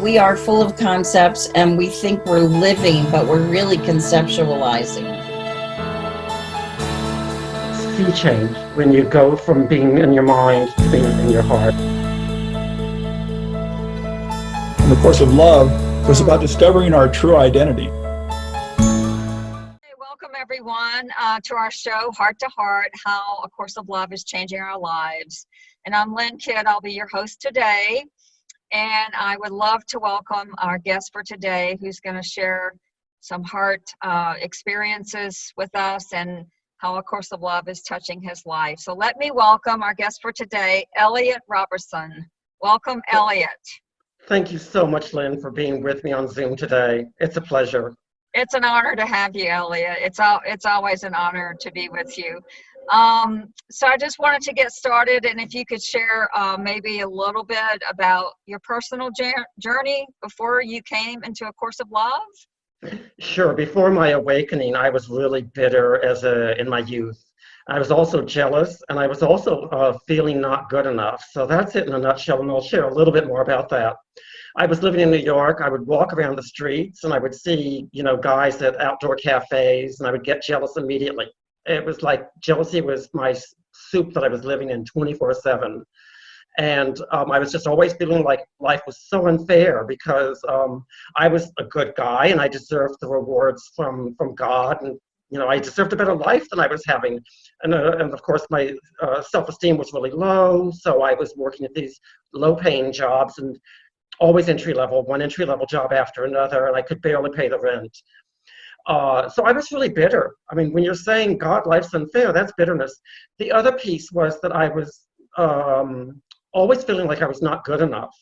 We are full of concepts and we think we're living, but we're really conceptualizing. Sea change when you go from being in your mind to being in your heart. And the course of love was about discovering our true identity. Welcome everyone to our show, Heart to Heart, How A Course of Love is Changing Our Lives. And I'm Lynn Kidd, I'll be your host today. And I would love to welcome our guest for today, who's going to share some heart experiences with us and how A Course of Love is touching his life. So let me welcome our guest for today, Elliott Robertson. Welcome, Elliott. Thank you so much, Lynn, for being with me on Zoom today. It's a pleasure. It's an honor to have you, Elliott. It's always an honor to be with you. So I just wanted to get started, and if you could share maybe a little bit about your personal journey before you came into A Course of Love. Sure. Before my awakening, I was really bitter in my youth. I was also jealous, and I was also feeling not good enough. So that's it in a nutshell, and I'll share a little bit more about that. I was living in New York. I would walk around the streets, and I would see, guys at outdoor cafes, and I would get jealous immediately. It was like jealousy was my soup that I was living in 24/7. And I was just always feeling like life was so unfair because I was a good guy and I deserved the rewards from God, and I deserved a better life than I was having. And of course my self-esteem was really low, so I was working at these low-paying jobs and always one entry-level job after another, and I could barely pay the rent. So I was really bitter. I mean, when you're saying God, life's unfair, that's bitterness. The other piece was that I was always feeling like I was not good enough.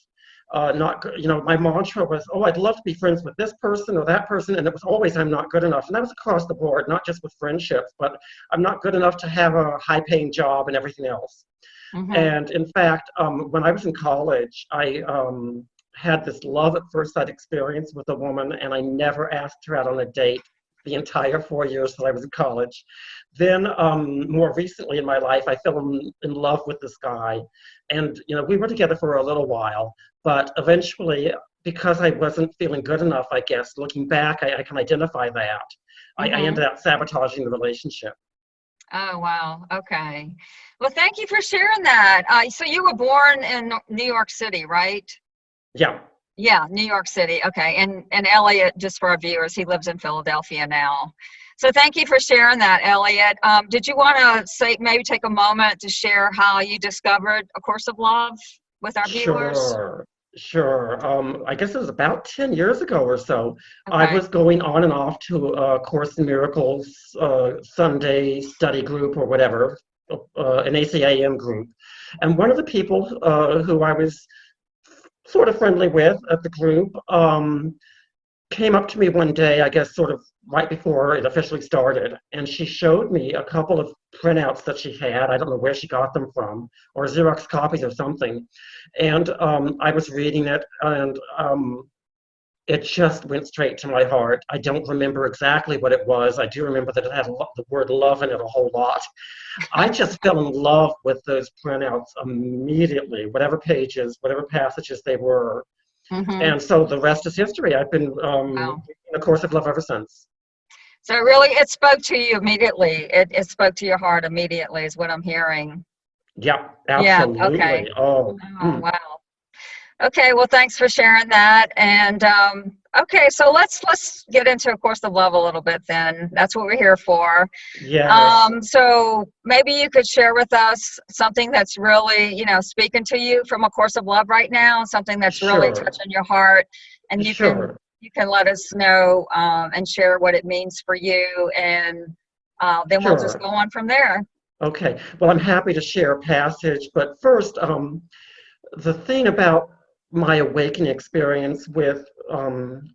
My mantra was, I'd love to be friends with this person or that person, and it was always, I'm not good enough. And that was across the board, not just with friendships, but I'm not good enough to have a high-paying job and everything else. Mm-hmm. And in fact, when I was in college, I had this love at first sight experience with a woman, and I never asked her out on a date the entire 4 years that I was in college. Then more recently in my life, I fell in love with this guy, and we were together for a little while, but eventually, because I wasn't feeling good enough, I guess, looking back, I can identify that. Mm-hmm. I ended up sabotaging the relationship. Oh, wow. Okay. Well, thank you for sharing that. So you were born in New York City, right? Yeah. Yeah, New York City. Okay. And Elliott, just for our viewers, he lives in Philadelphia now. So thank you for sharing that, Elliott. Did you want to maybe take a moment to share how you discovered A Course of Love with our viewers? Sure. I guess it was about 10 years ago or so. Okay. I was going on and off to a Course in Miracles Sunday study group or whatever, an ACAM group. And one of the people who I was sort of friendly with at the group came up to me one day, I guess sort of right before it officially started, and she showed me a couple of printouts that she had. I don't know where she got them from, or Xerox copies or something. And I was reading it, and it just went straight to my heart. I don't remember exactly what it was. I do remember that it had the word love in it a whole lot. I just fell in love with those printouts immediately, whatever pages, whatever passages they were. Mm-hmm. And so the rest is history. I've been in A Course of Love ever since. So really, it spoke to you immediately. It spoke to your heart immediately is what I'm hearing. Yeah, absolutely. Yeah, okay. Oh, wow. Okay, well, thanks for sharing that. And okay, so let's get into A Course of Love a little bit then. That's what we're here for. Yeah. So maybe you could share with us something that's really, speaking to you from A Course of Love right now, something that's really touching your heart, and you can let us know and share what it means for you, and then we'll just go on from there. Okay. Well, I'm happy to share a passage, but first, the thing about my awakening experience with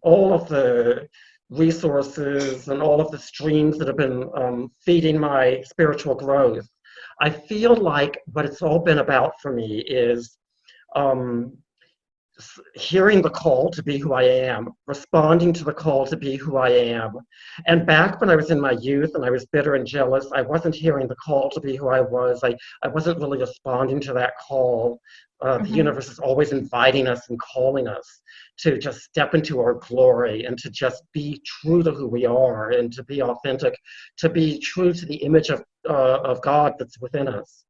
all of the resources and all of the streams that have been feeding my spiritual growth, I feel like what it's all been about for me is hearing the call to be who I am, responding to the call to be who I am. And back when I was in my youth and I was bitter and jealous, I wasn't hearing the call to be who I was. I wasn't really responding to that call. The universe is always inviting us and calling us to just step into our glory and to just be true to who we are and to be authentic, to be true to the image of God that's within us.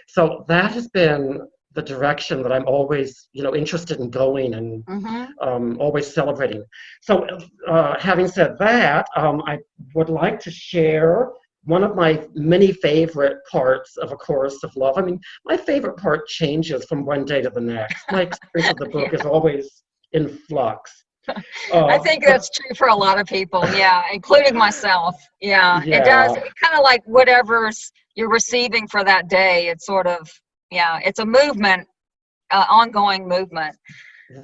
So that has been the direction that I'm always, interested in going and always celebrating. So having said that, I would like to share one of my many favorite parts of A Course of Love. I mean, my favorite part changes from one day to the next. My experience of the book is always in flux. I think that's true for a lot of people, including myself. It does. It kind of like whatever's you're receiving for that day, it's sort of, it's a movement, ongoing movement.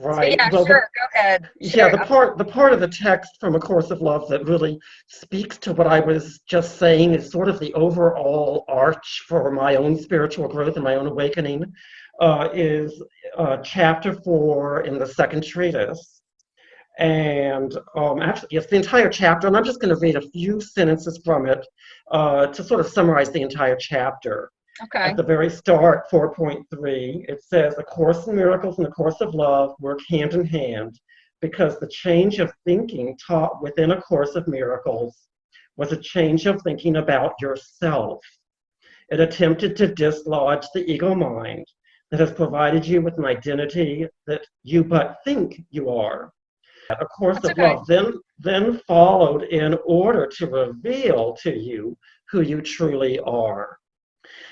Right. So, sure, go ahead. Sure. The part of the text from A Course of Love that really speaks to what I was just saying is sort of the overall arch for my own spiritual growth and my own awakening, is chapter 4 in the second treatise. And actually, it's the entire chapter, and I'm just going to read a few sentences from it to sort of summarize the entire chapter. Okay. At the very start, 4.3, it says, A Course in Miracles and A Course of Love work hand in hand because the change of thinking taught within A Course of Miracles was a change of thinking about yourself. It attempted to dislodge the ego mind that has provided you with an identity that you but think you are. A Course of Love then followed in order to reveal to you who you truly are.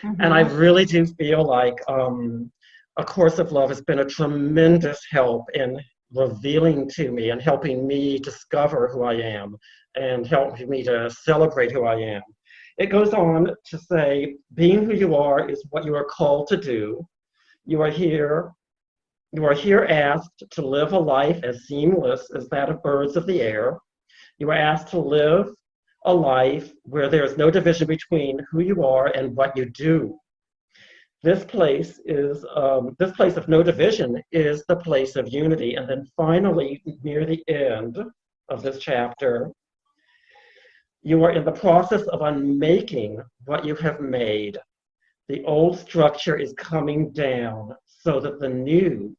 And I really do feel like A Course of Love has been a tremendous help in revealing to me and helping me discover who I am and helping me to celebrate who I am. It goes on to say, being who you are is what you are called to do. You are here asked to live a life as seamless as that of birds of the air. You are asked to live a life where there is no division between who you are and what you do. This place of no division is the place of unity. And then finally, near the end of this chapter, you are in the process of unmaking what you have made. The old structure is coming down so that the new,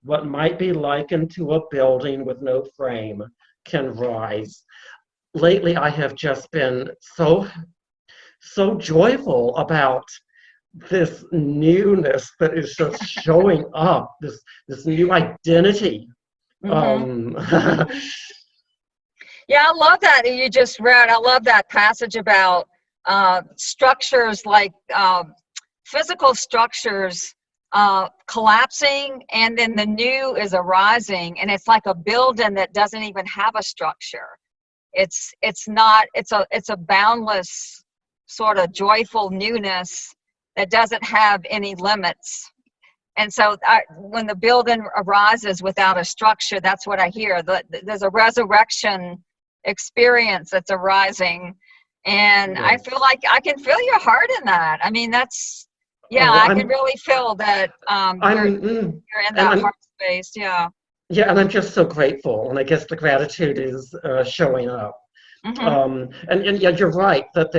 what might be likened to a building with no frame, can rise. Lately, I have just been so joyful about this newness that is just showing up, this new identity. I love that you just read. I love that passage about structures like physical structures collapsing, and then the new is arising, and it's like a building that doesn't even have a structure. It's a boundless sort of joyful newness that doesn't have any limits. And so when the building arises without a structure, that's what I hear. There's a resurrection experience that's arising, and I feel like I can feel your heart in that. I mean, that's I can really feel that you're in that heart space. Yeah, and I'm just so grateful, and I guess the gratitude is showing up. And you're right that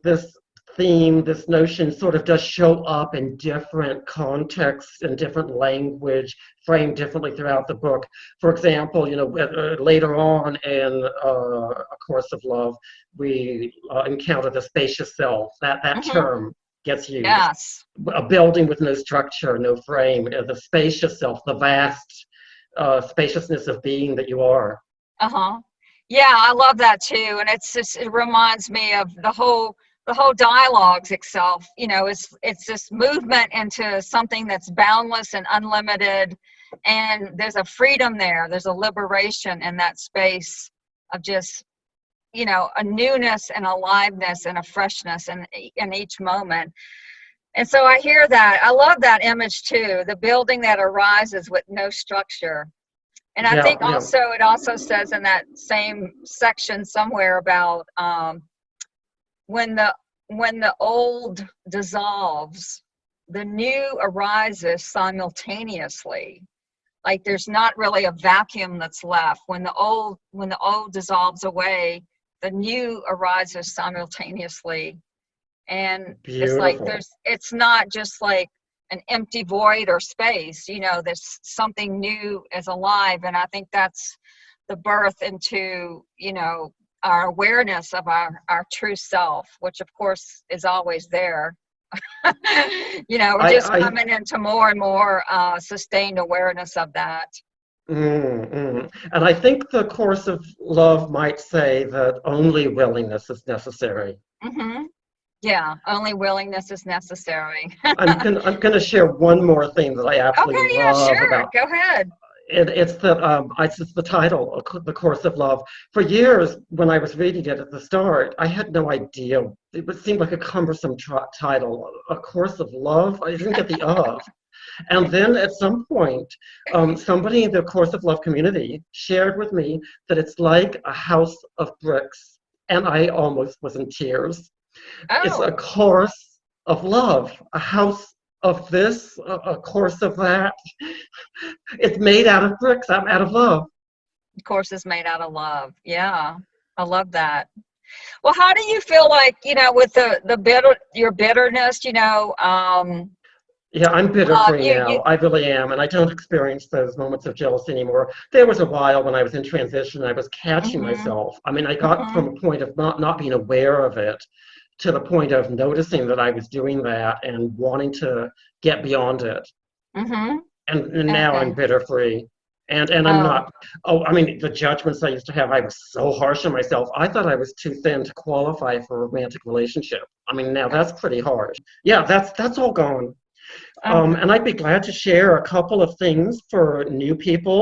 this theme, this notion sort of does show up in different contexts and different language, framed differently throughout the book. For example, later on in A Course of Love, we encounter the spacious self. That term gets used. Yes. A building with no structure, no frame, the spacious self, the vast spaciousness of being that you are. Yeah, I love that too, and it reminds me of the whole dialogues itself. It's this movement into something that's boundless and unlimited, and there's a freedom there. There's a liberation in that space of just a newness and aliveness and a freshness in each moment. And so I hear that. I love that image too, the building that arises with no structure. And I think also it also says in that same section somewhere about when the old dissolves, the new arises simultaneously. like there's not really a vacuum that's left. When the old dissolves away, the new arises simultaneously. And it's like Beautiful. it's not just like an empty void or space, you know, there's something new is alive. And I think that's the birth into, you know, our awareness of our true self, which of course is always there. You know, we're just coming into more and more sustained awareness of that. And I think the Course of Love might say that only willingness is necessary. Mm-hmm. Yeah, only willingness is necessary. I'm gonna share one more thing that I absolutely Okay, yeah, love sure. about. Go ahead. It's the title, The Course of Love. For years, when I was reading it at the start, I had no idea. It would seem like a cumbersome title, A Course of Love. I didn't get the of. And then at some point, somebody in the Course of Love community shared with me that it's like a house of bricks, and I almost was in tears. It's a Oh, course of love, a house of this, a course of that. It's made out of bricks, I'm out of love. of course, it's made out of love. Yeah, I love that. Well, how do you feel like, you know, with your bitterness, you know, Yeah, I'm bitter free you now. I really am. And I don't experience those moments of jealousy anymore. There was a while when I was in transition, I was catching mm-hmm, myself. I mean, I got mm-hmm, from a point of not being aware of it to the point of noticing that I was doing that and wanting to get beyond it. mm-hmm. And now I'm Okay. bitter free. And I'm Oh, not, oh, I mean, the judgments I used to have, I was so harsh on myself. I thought I was too thin to qualify for a romantic relationship. I mean, now that's pretty harsh. Yeah, that's all gone. oh, And I'd be glad to share a couple of things for new people,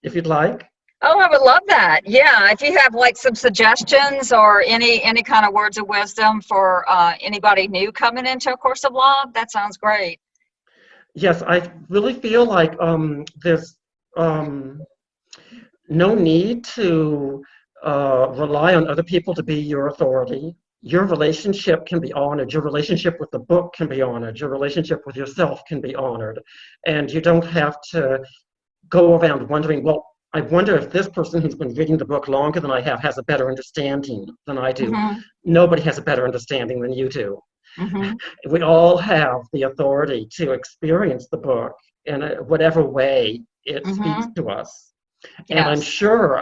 if you'd like. oh, I would love that. Yeah, if you have like some suggestions or any kind of words of wisdom for anybody new coming into A Course of Love, that sounds great. Yes, I really feel like there's um, no need to rely on other people to be your authority. Your relationship can be honored. Your relationship with the book can be honored. Your relationship with yourself can be honored. And you don't have to go around wondering, well, I wonder if this person who's been reading the book longer than I have has a better understanding than I do. Mm-hmm, Nobody has a better understanding than you do. mm-hmm, We all have the authority to experience the book in whatever way it speaks mm-hmm. to us. And I'm Yes. sure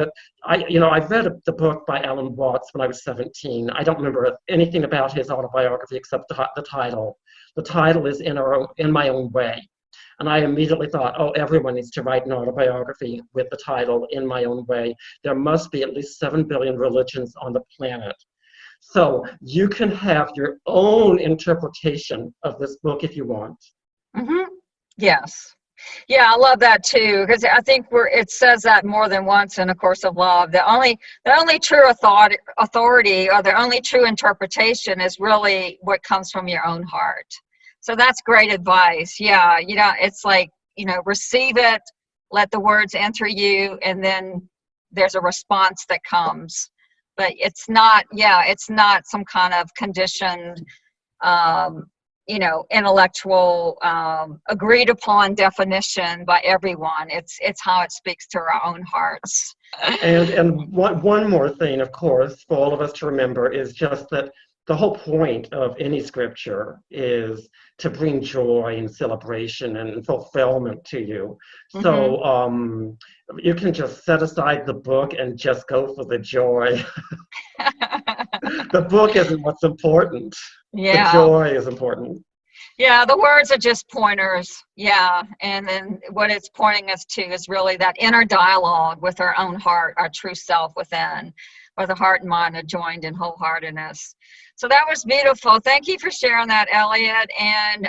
that I read the book by Alan Watts when I was 17. I don't remember anything about his autobiography except the title. The title is In My Own Way. And I immediately thought, oh, everyone needs to write an autobiography with the title In My Own Way. There must be at least 7 billion religions on the planet. So you can have your own interpretation of this book if you want. Mm-hmm. Yes. Yeah, I love that too, because I think it says that more than once in A Course of Love. The only true authority or the only true interpretation is really what comes from your own heart. So that's great advice. Yeah, you know, it's like, you know, receive it, let the words enter you, and then there's a response that comes. But it's not some kind of conditioned you know, intellectual, agreed upon definition by everyone. It's how it speaks to our own hearts. And one more thing, of course, for all of us to remember is just that the whole point of any scripture is to bring joy and celebration and fulfillment to you. Mm-hmm. So you can just set aside the book and just go for the joy. The book isn't what's important. The Yeah. joy is important. Yeah, the words are just pointers. Yeah. And then what it's pointing us to is really that inner dialogue with our own heart, our true self within, where the heart and mind are joined in wholeheartedness. So that was beautiful. Thank you for sharing that, Elliott. And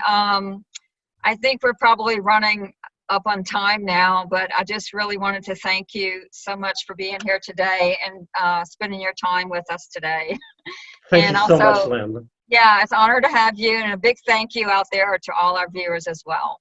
I think we're probably running up on time now, but I just really wanted to thank you so much for being here today and spending your time with us today. Thank And you so much, also, Lynn. yeah, it's an honor to have you, and a big thank you out there to all our viewers as well.